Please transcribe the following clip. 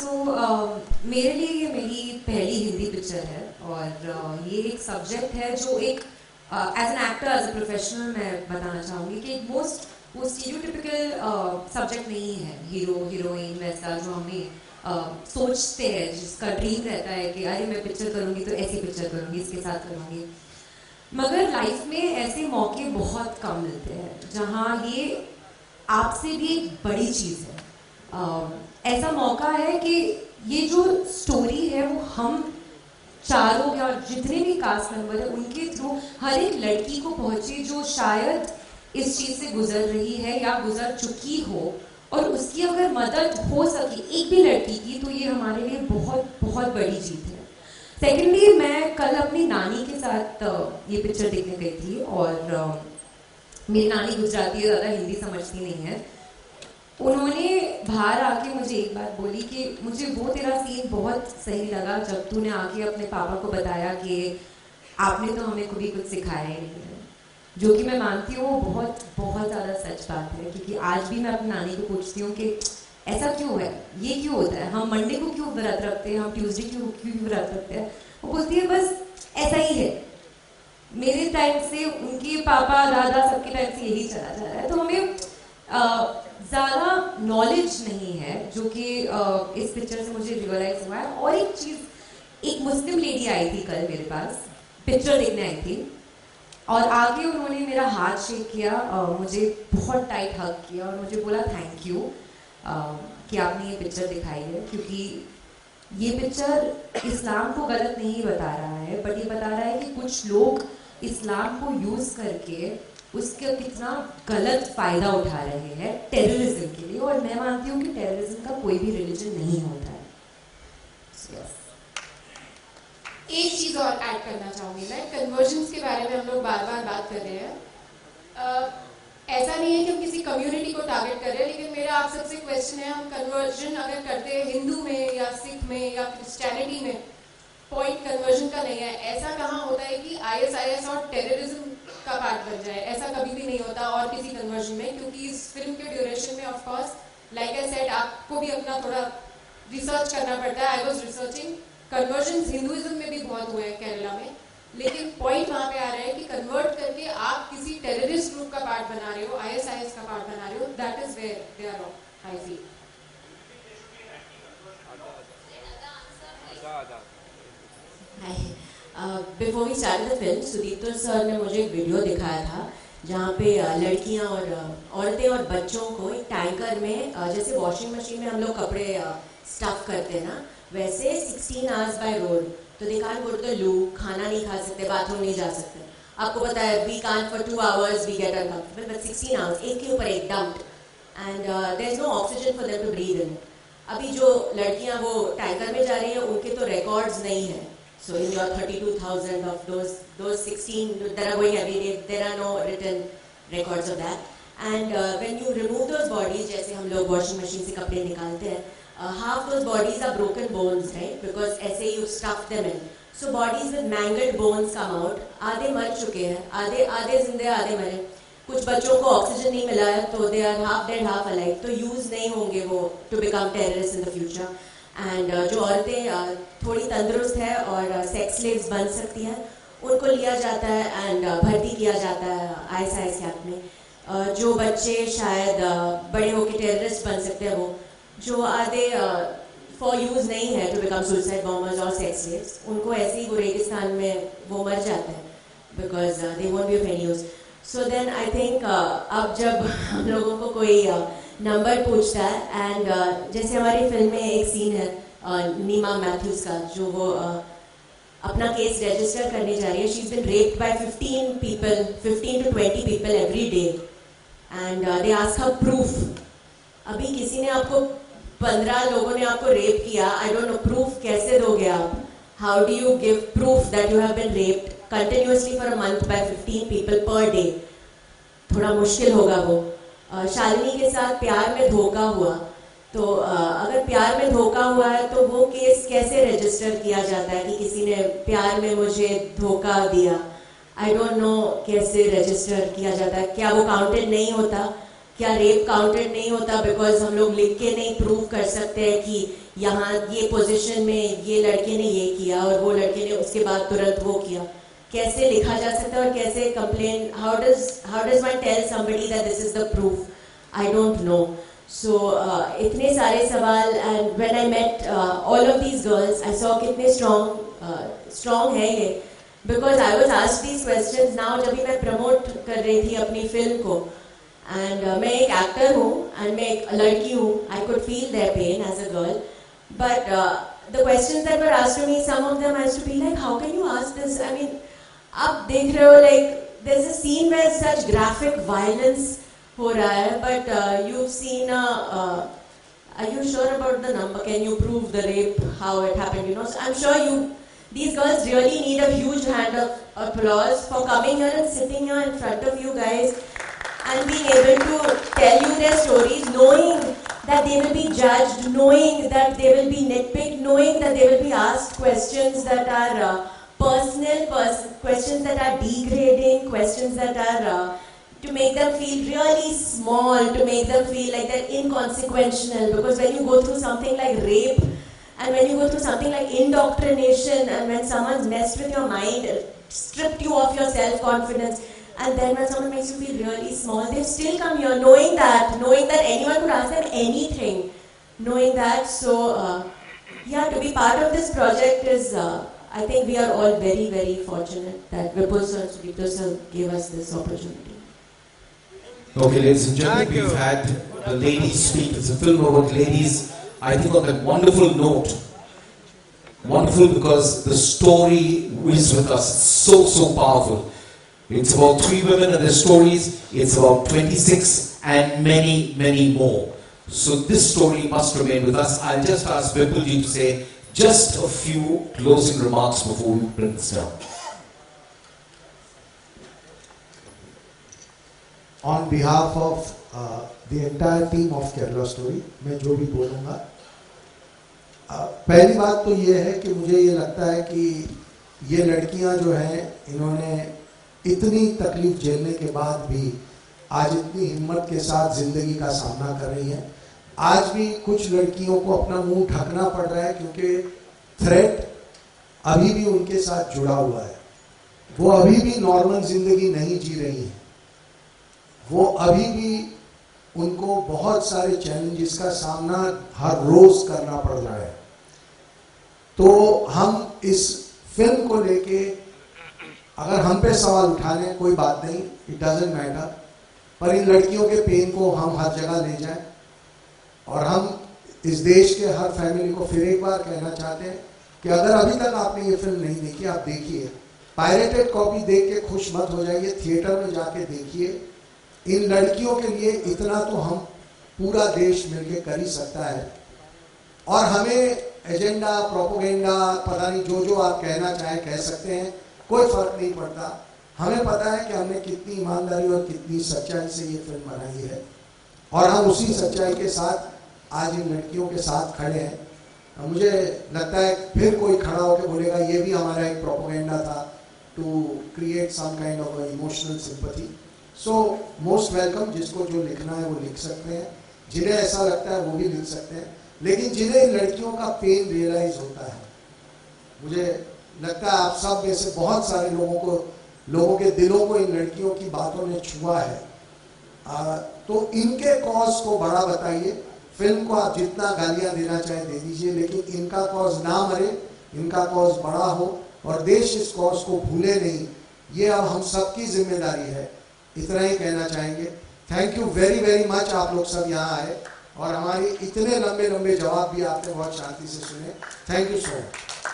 मेरे लिए ये मेरी पहली हिंदी पिक्चर है और ये एक सब्जेक्ट है जो एक as an actor as a professional मैं बताना चाहूँगी कि एक वो स्टीरियोटिपिकल सब्जेक्ट नहीं है, हीरो हीरोइन वैसा जो हमें सोचते हैं, जिसका ड्रीम रहता है कि अरे मैं पिक्चर करूँगी तो ऐसी पिक्चर करूँगी, इसके साथ करूँगी। मगर लाइफ में ऐसे मौके बहुत कम मिलते हैं जहाँ ये आपसे भी एक बड़ी चीज़ है। ऐसा मौका है कि ये जो स्टोरी है वो हम चारों या जितने भी कास्ट मेंबर हैं उनके थ्रू हर एक लड़की को पहुंचे जो शायद इस चीज़ से गुजर रही है या गुजर चुकी हो, और उसकी अगर मदद हो सके एक भी लड़की की तो ये हमारे लिए बहुत बहुत बड़ी जीत है। सेकेंडली, मैं कल अपनी नानी के साथ ये पिक्चर देखने गई थी और मेरी नानी गुजराती है, ज़्यादा हिंदी समझती नहीं है। उन्होंने बाहर आके मुझे एक बात बोली कि मुझे वो तेरा सीन बहुत सही लगा जब तूने आके अपने पापा को बताया कि आपने तो हमें कभी कुछ सिखाया ही नहीं है, जो कि मैं मानती हूँ वो बहुत बहुत ज़्यादा सच बात है। क्योंकि आज भी मैं अपनी नानी को पूछती हूँ कि ऐसा क्यों है, ये क्यों होता है, हम मंडे को क्यों व्रत रखते हैं, हम ट्यूसडे क्यों व्रत रखते हैं। वो बोलती है बस ऐसा ही है, मेरे टाइम से उनके पापा दादा सबके टाइम से यही चला जा रहा है। तो हमें ज़्यादा नॉलेज नहीं है, जो कि इस पिक्चर से मुझे रियलाइज हुआ है। और एक चीज़, एक मुस्लिम लेडी आई थी कल मेरे पास, पिक्चर देखने आई थी, और आगे उन्होंने मेरा हाथ शेक किया, मुझे बहुत टाइट हग किया और मुझे बोला थैंक यू कि आपने ये पिक्चर दिखाई है। क्योंकि ये पिक्चर इस्लाम को गलत नहीं बता रहा है, बट ये बता रहा है कि कुछ लोग इस्लाम को यूज़ करके उसका कितना गलत फ़ायदा उठा रहे हैं टेररिज्म के लिए। और मैं मानती हूँ कि टेररिज्म का कोई भी रिलीजन नहीं होता है। yes. एक चीज़ और ऐड करना चाहूँगी मैं, कन्वर्जन्स के बारे में हम लोग बार बार बात कर रहे हैं। ऐसा नहीं है कि हम किसी कम्युनिटी को टारगेट कर रहे हैं, लेकिन मेरा आप सबसे क्वेश्चन है, हम कन्वर्जन अगर करते हैं हिंदू में या सिख में या क्रिश्चियनिटी में, पॉइंट कन्वर्जन का नहीं है। ऐसा कहाँ होता है कि ISIS और टेररिज्म का पार्ट बन जाए, ऐसा कभी भी नहीं होता और किसी कन्वर्जन में। क्योंकि इस फिल्म के ड्यूरेशन में of course like I said आपको भी अपना थोड़ा रिसर्च करना पड़ता है। I was researching, conversion Hinduism में भी बहुत हुए हैं केरला में, लेकिन पॉइंट वहाँ पे आ रहा है कि कन्वर्ट करके आप किसी टेररिस्ट ग्रुप का पार्ट बना रहे हो, ISIS का पार्ट बना रहे हो, that is where they are wrong I feel. Before we start the film, Sudipto sir ने मुझे एक वीडियो दिखाया था जहाँ पे लड़कियाँ और औरतें और बच्चों को एक टैंकर में, जैसे वॉशिंग मशीन में हम लोग कपड़े स्टफ करते हैं ना, वैसे 16 आवर्स बाय रोड, तो they can't go to the loo, खाना नहीं खा सकते, बाथरूम नहीं जा सकते। आपको पता है we can't for 2 hours we get uncomfortable, but 16 hours एक के ऊपर एक dumped, and there is no oxygen for them to breathe in. अभी जो लड़कियाँ वो टैंकर में जा रही हैं उनके तो रिकॉर्ड्स नहीं है। So in your 32,000 of those 16 that are going every day, there are no written records of that. And when you remove those bodies, जैसे हम लोग washing machine से कपड़े निकालते हैं, half those bodies are broken bones, right? Because ऐसे you stuff them in. So bodies with mangled bones come out. आधे मर चुके हैं, आधे जिंदे, आधे मरे। कुछ बच्चों को ऑक्सीजन नहीं मिला है तो they are half dead, half alive. तो यूज नहीं होंगे वो to become terrorists in the future. And जो औरतें थोड़ी तंदुरुस्त है और सेक्स स्लेव्स बन सकती हैं, उनको लिया जाता है एंड भर्ती किया जाता है ISIS कैंप में। जो बच्चे शायद बड़े होकर टेररिस्ट बन सकते हैं, वो जो आधे फॉर यूज़ नहीं है टू बिकम सुसाइड बॉम्बर्स और सेक्स स्लेव्स, उनको ऐसे ही वो रेगिस्तान में वो मर जाते हैं because they won't be of any use. So then I think अब जब हम लोगों को कोई नंबर पूछता है, एंड जैसे हमारी फिल्म में एक सीन है नीमा मैथ्यूज का, जो वो अपना केस रजिस्टर करने जा रही है। She is been raped by 15 to 20 people every day, and they ask her proof. अभी किसी ने आपको 15 लोगों ने आपको रेप किया, आई डोंट नो, प्रूफ कैसे दोगे आप? How do you give proof that you have been raped continuously for a month by 15 people per day? थोड़ा मुश्किल होगा वो। शालिनी के साथ प्यार में धोखा हुआ, तो अगर प्यार में धोखा हुआ है तो वो केस कैसे रजिस्टर किया जाता है कि किसी ने प्यार में मुझे धोखा दिया? आई डोंट नो कैसे रजिस्टर किया जाता है। क्या वो काउंटेड नहीं होता? क्या रेप काउंटेड नहीं होता बिकॉज हम लोग लिख के नहीं प्रूव कर सकते हैं कि यहाँ ये पोजीशन में ये लड़के ने ये किया और वो लड़के ने उसके बाद तुरंत वो किया, कैसे लिखा जा सकता है और कैसे complain, how does one tell somebody that this is the proof, I don't know. So इतने सारे सवाल, and when I met all of these girls I saw कितने स्ट्रॉन्ग है ये, because I was asked these questions now जब भी मैं promote कर रही थी अपनी फिल्म को. एंड मैं एक एक्टर हूँ एंड मैं एक लड़की हूँ, I could feel their pain as a girl, but the questions that were asked to me, some of them I used to be like, how can you ask this? I mean, आप देख रहे हो, like there's a scene where such graphic violence हो रहा है, but you've seen are you sure about the number? Can you prove the rape, how it happened? You know, so I'm sure these girls really need a huge hand of applause for coming here and sitting here in front of you guys and being able to tell you their stories, knowing that they will be judged, knowing that they will be nitpicked, knowing that they will be asked questions that are personal, questions that are degrading, questions that are to make them feel really small, to make them feel like they're inconsequential. Because when you go through something like rape, and when you go through something like indoctrination, and when someone's messed with your mind, stripped you of your self-confidence, and then when someone makes you feel really small, they still come here knowing that anyone could ask them anything, knowing that. So yeah, to be part of this project is, I think we are all very, very fortunate that Vipul sir and Sudipta sir gave us this opportunity. Okay, ladies and gentlemen, we've had the ladies speak. It's a film about ladies. I think on that wonderful note, wonderful because the story is with us. It's so powerful. It's about 3 women and their stories. It's about 26 and many, many more. So this story must remain with us. I'll just ask Vipul ji to say just a few closing remarks before we bring this down. On behalf of the entire team of Kerala Story, मैं जो भी बोलूँगा, पहली बात तो ये है कि मुझे ये लगता है कि ये लड़कियाँ जो हैं, इन्होंने इतनी तकलीफ झेलने के बाद भी आज इतनी हिम्मत के साथ जिंदगी का सामना कर रही हैं. आज भी कुछ लड़कियों को अपना मुंह ढकना पड़ रहा है क्योंकि थ्रेट अभी भी उनके साथ जुड़ा हुआ है. वो अभी भी नॉर्मल जिंदगी नहीं जी रही हैं. वो अभी भी उनको बहुत सारे चैलेंजेस का सामना हर रोज करना पड़ रहा है. तो हम इस फिल्म को लेके अगर हम पे सवाल उठाने, कोई बात नहीं, इट डजंट मैटर, पर इन लड़कियों के पेन को हम हर जगह ले जाएं. और हम इस देश के हर फैमिली को फिर एक बार कहना चाहते हैं कि अगर अभी तक आपने ये फिल्म नहीं देखी, आप देखिए. पायरेटेड कॉपी देख के खुश मत हो जाइए, थिएटर में जाके देखिए. इन लड़कियों के लिए इतना तो हम पूरा देश मिलके कर ही सकता है. और हमें एजेंडा, प्रोपोगेंडा, पता नहीं जो आप कहना चाहें कह सकते हैं, कोई फर्क नहीं पड़ता. हमें पता है कि हमने कितनी ईमानदारी और कितनी सच्चाई से ये फिल्म बनाई है, और हम उसी सच्चाई के साथ आज इन लड़कियों के साथ खड़े हैं. मुझे लगता है फिर कोई खड़ा होकर बोलेगा ये भी हमारा एक प्रोपोगेंडा था to create some kind of emotional sympathy. So most welcome. जिसको जो लिखना है वो लिख सकते हैं, जिन्हें ऐसा लगता है वो भी लिख सकते हैं. लेकिन जिन्हें इन लड़कियों का पेन रियलाइज होता है, मुझे लगता है आप सब में से बहुत सारे लोगों के दिलों को इन लड़कियों की बातों ने छुआ है. तो इनके कॉज को बड़ा बताइए. फिल्म को आप जितना गालियां देना चाहे दे दीजिए, लेकिन इनका कॉज ना मरे, इनका कॉज बड़ा हो और देश इस कॉज को भूले नहीं. ये अब हम सबकी जिम्मेदारी है. इतना ही कहना चाहेंगे. Thank you very very much. आप लोग सब यहाँ आए और हमारी इतने लंबे लंबे जवाब भी आपने बहुत शांति से सुने. Thank you so much.